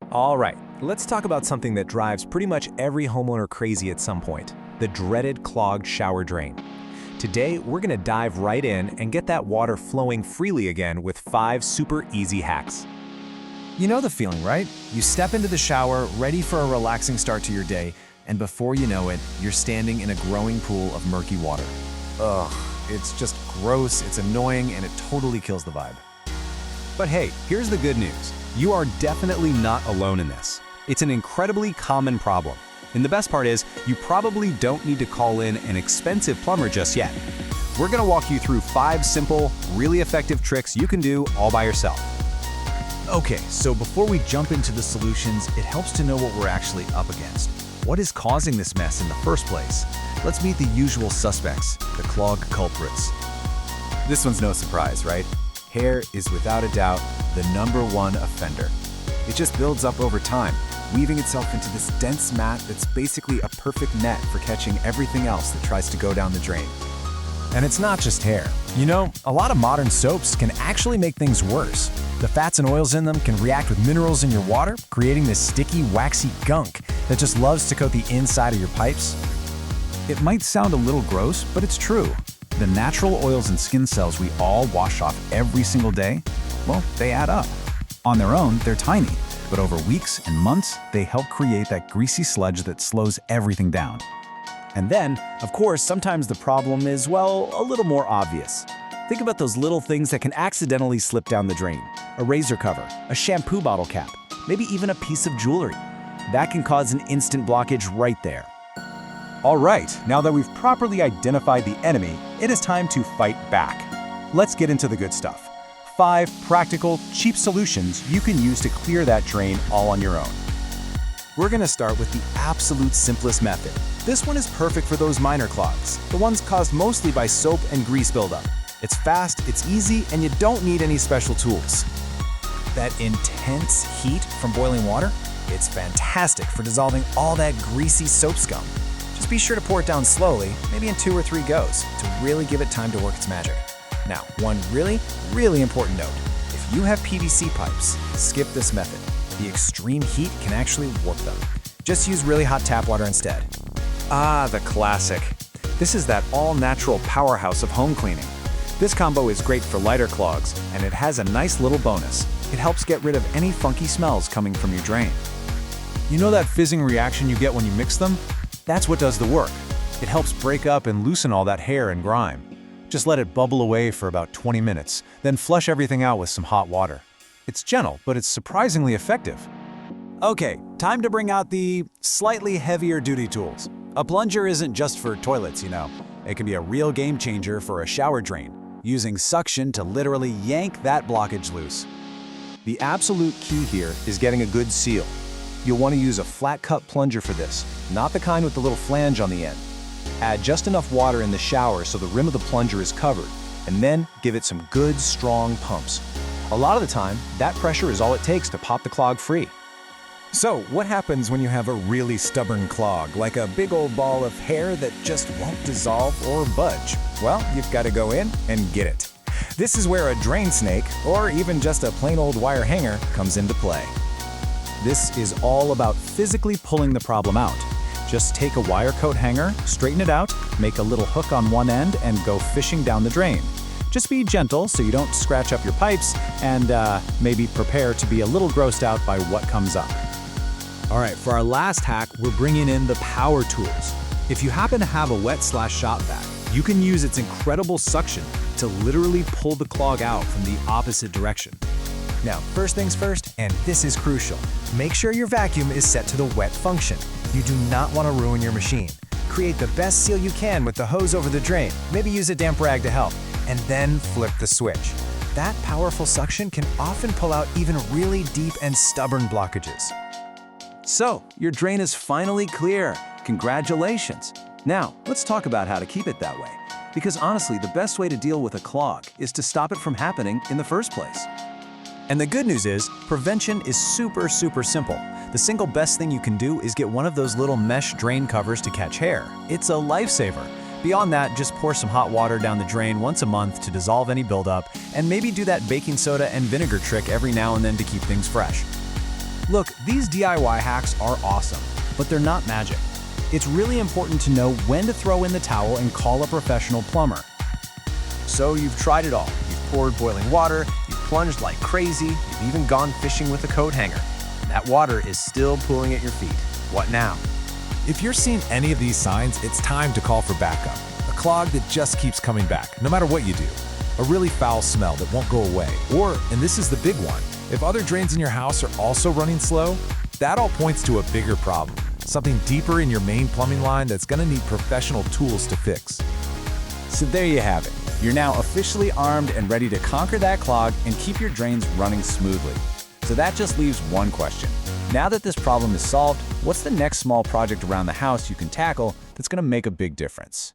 All right, let's talk about something that drives pretty much every homeowner crazy at some point, the dreaded clogged shower drain. Today, we're gonna dive right in and get that water flowing freely again with 5 super easy hacks. You know the feeling, right? You step into the shower, ready for a relaxing start to your day, and before you know it, you're standing in a growing pool of murky water. Ugh, it's just gross, it's annoying, and it totally kills the vibe. But hey, here's the good news. You are definitely not alone in this. It's an incredibly common problem. And the best part is, you probably don't need to call in an expensive plumber just yet. We're gonna walk you through 5 simple, really effective tricks you can do all by yourself. Okay, so before we jump into the solutions, it helps to know what we're actually up against. What is causing this mess in the first place? Let's meet the usual suspects, the clog culprits. This one's no surprise, right? Hair is without a doubt the #1 offender. It just builds up over time, weaving itself into this dense mat that's basically a perfect net for catching everything else that tries to go down the drain. And it's not just hair. You know, a lot of modern soaps can actually make things worse. The fats and oils in them can react with minerals in your water, creating this sticky, waxy gunk that just loves to coat the inside of your pipes. It might sound a little gross, but it's true. The natural oils and skin cells we all wash off every single day, well, they add up. On their own, they're tiny, but over weeks and months, they help create that greasy sludge that slows everything down. And then, of course, sometimes the problem is, well, a little more obvious. Think about those little things that can accidentally slip down the drain. A razor cover, a shampoo bottle cap, maybe even a piece of jewelry. That can cause an instant blockage right there. All right, now that we've properly identified the enemy, it is time to fight back. Let's get into the good stuff. 5 practical, cheap solutions you can use to clear that drain all on your own. We're gonna start with the absolute simplest method. This one is perfect for those minor clogs, the ones caused mostly by soap and grease buildup. It's fast, it's easy, and you don't need any special tools. That intense heat from boiling water, it's fantastic for dissolving all that greasy soap scum. Just be sure to pour it down slowly, maybe in 2 or 3 goes, to really give it time to work its magic. Now, one really important note. If you have PVC pipes, skip this method. The extreme heat can actually warp them. Just use really hot tap water instead. Ah, the classic. This is that all-natural powerhouse of home cleaning. This combo is great for lighter clogs, and it has a nice little bonus. It helps get rid of any funky smells coming from your drain. You know that fizzing reaction you get when you mix them? That's what does the work. It helps break up and loosen all that hair and grime. Just let it bubble away for about 20 minutes, then flush everything out with some hot water. It's gentle, but it's surprisingly effective. Okay, time to bring out the slightly heavier duty tools. A plunger isn't just for toilets, you know. It can be a real game changer for a shower drain, using suction to literally yank that blockage loose. The absolute key here is getting a good seal. You'll want to use a flat cut plunger for this, not the kind with the little flange on the end. Add just enough water in the shower so the rim of the plunger is covered, and then give it some good, strong pumps. A lot of the time, that pressure is all it takes to pop the clog free. So, what happens when you have a really stubborn clog, like a big old ball of hair that just won't dissolve or budge? Well, you've got to go in and get it. This is where a drain snake, or even just a plain old wire hanger, comes into play. This is all about physically pulling the problem out. Just take a wire coat hanger, straighten it out, make a little hook on one end, and go fishing down the drain. Just be gentle so you don't scratch up your pipes, and maybe prepare to be a little grossed out by what comes up. All right, for our last hack, we're bringing in the power tools. If you happen to have a wet/shop vac, you can use its incredible suction to literally pull the clog out from the opposite direction. Now, first things first, and this is crucial, make sure your vacuum is set to the wet function. You do not want to ruin your machine. Create the best seal you can with the hose over the drain, maybe use a damp rag to help, and then flip the switch. That powerful suction can often pull out even really deep and stubborn blockages. So, your drain is finally clear. Congratulations. Now, let's talk about how to keep it that way. Because honestly, the best way to deal with a clog is to stop it from happening in the first place. And the good news is, prevention is super simple. The single best thing you can do is get one of those little mesh drain covers to catch hair. It's a lifesaver. Beyond that, just pour some hot water down the drain once a month to dissolve any buildup, and maybe do that baking soda and vinegar trick every now and then to keep things fresh. Look, these DIY hacks are awesome, but they're not magic. It's really important to know when to throw in the towel and call a professional plumber. So you've tried it all. You've poured boiling water, you've plunged like crazy, you've even gone fishing with a coat hanger. That water is still pooling at your feet. What now? If you're seeing any of these signs, it's time to call for backup. A clog that just keeps coming back, no matter what you do. A really foul smell that won't go away. Or, and this is the big one, if other drains in your house are also running slow, that all points to a bigger problem. Something deeper in your main plumbing line that's gonna need professional tools to fix. So there you have it. You're now officially armed and ready to conquer that clog and keep your drains running smoothly. So that just leaves one question. Now that this problem is solved, what's the next small project around the house you can tackle that's gonna make a big difference?